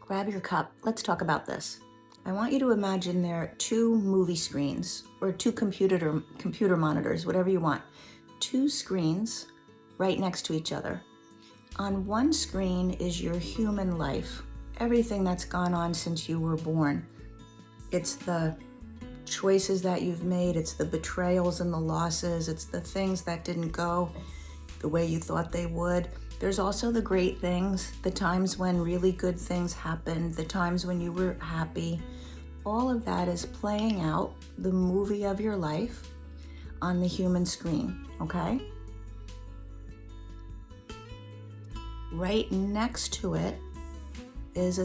grab your cup. Let's talk about this. I want you to imagine there are two movie screens or two computer monitors, whatever you want. Two screens right next to each other. On one screen is your human life, everything that's gone on since you were born. It's the choices that you've made, it's the betrayals and the losses, it's the things that didn't go the way you thought they would. There's also the great things, the times when really good things happened, the times when you were happy. All of that is playing out the movie of your life on the human screen, okay? Right next to it is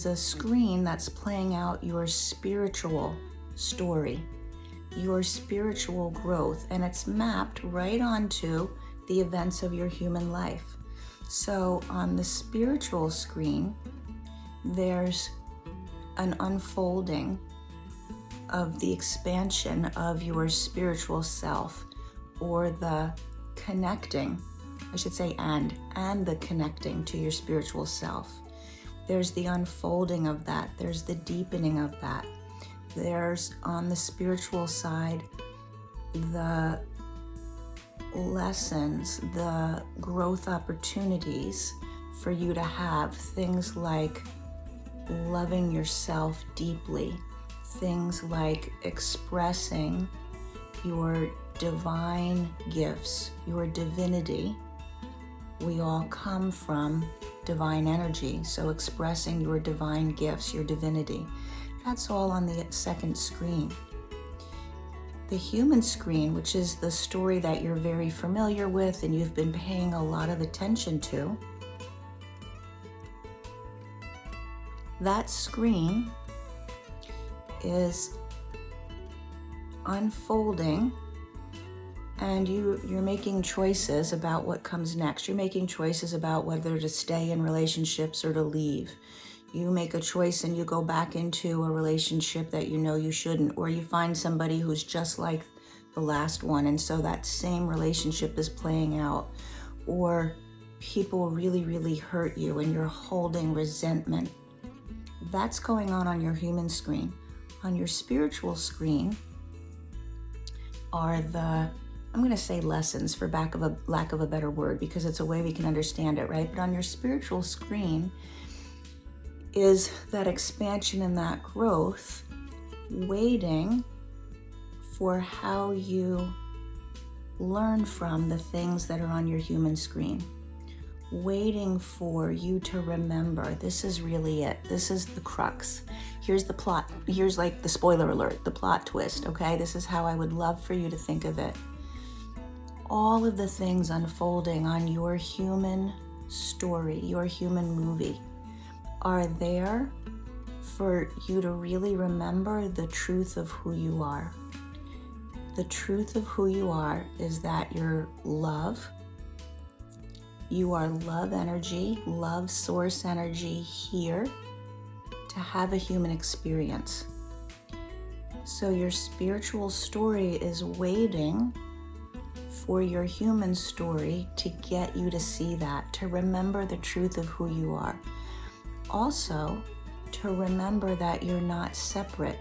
a screen that's playing out your spiritual story, your spiritual growth, and it's mapped right onto the events of your human life. So on the spiritual screen, there's an unfolding of the expansion of your spiritual self, or the connecting, I should say, and the connecting to your spiritual self. There's the unfolding of that. There's the deepening of that. There's, on the spiritual side, the lessons, the growth opportunities for you to have, things like loving yourself deeply, things like expressing your divine gifts, your divinity. We all come from divine energy, so expressing your divine gifts, your divinity, that's all on the second screen. The human screen, which is the story that you're very familiar with and you've been paying a lot of attention to, that screen is unfolding, and you're making choices about what comes next. You're making choices about whether to stay in relationships or to leave. You make a choice and you go back into a relationship that you know you shouldn't, or you find somebody who's just like the last one, and so that same relationship is playing out. Or people really, really hurt you and you're holding resentment. That's going on your human screen. On your spiritual screen are the, I'm going to say lessons for lack of a better word, because it's a way we can understand it, right? But on your spiritual screen is that expansion and that growth, waiting for how you learn from the things that are on your human screen, waiting for you to remember, this is really it. This is the crux. Here's the plot. Here's like the spoiler alert, the plot twist, okay? This is how I would love for you to think of it. All of the things unfolding on your human story, your human movie, are there for you to really remember the truth of who you are. The truth of who you are is that you're love. You are love energy, love source energy here to have a human experience. So your spiritual story is waiting for your human story to get you to see that, to remember the truth of who you are. Also, to remember that you're not separate.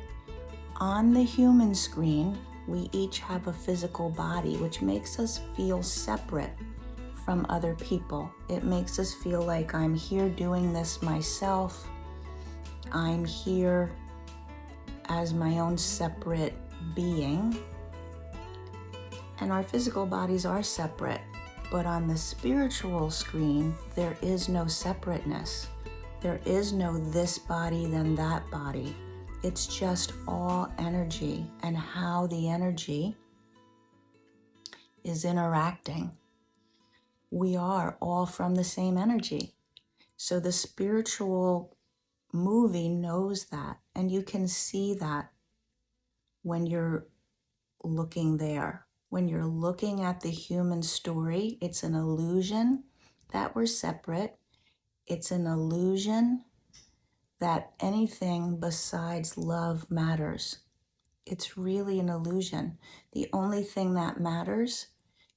On the human screen, we each have a physical body, which makes us feel separate from other people. It makes us feel like I'm here doing this myself. I'm here as my own separate being. And our physical bodies are separate. But on the spiritual screen, there is no separateness. There is no this body, then that body. It's just all energy and how the energy is interacting. We are all from the same energy. So the spiritual movie knows that, and you can see that when you're looking there. When you're looking at the human story, it's an illusion that we're separate. It's an illusion that anything besides love matters. It's really an illusion. The only thing that matters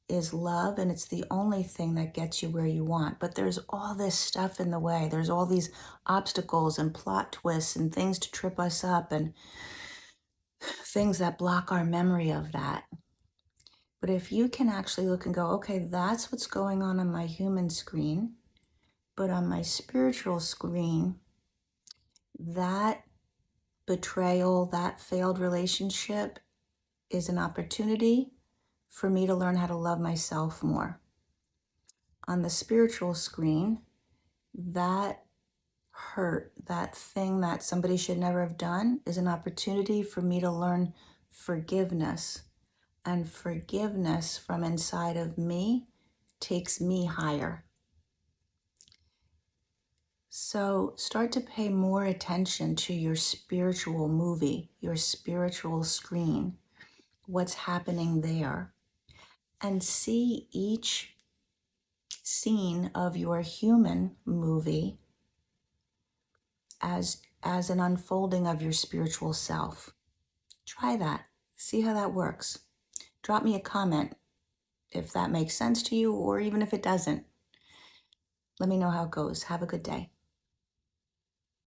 is love, and it's the only thing that gets you where you want. But there's all this stuff in the way. There's all these obstacles and plot twists and things to trip us up and things that block our memory of that. But if you can actually look and go, okay, that's what's going on my human screen, but on my spiritual screen, that betrayal, that failed relationship is an opportunity for me to learn how to love myself more. On the spiritual screen, that hurt, that thing that somebody should never have done, is an opportunity for me to learn forgiveness. And forgiveness from inside of me takes me higher. So start to pay more attention to your spiritual movie, your spiritual screen, what's happening there, and see each scene of your human movie as an unfolding of your spiritual self. Try that. See how that works. Drop me a comment if that makes sense to you, or even if it doesn't. Let me know how it goes. Have a good day.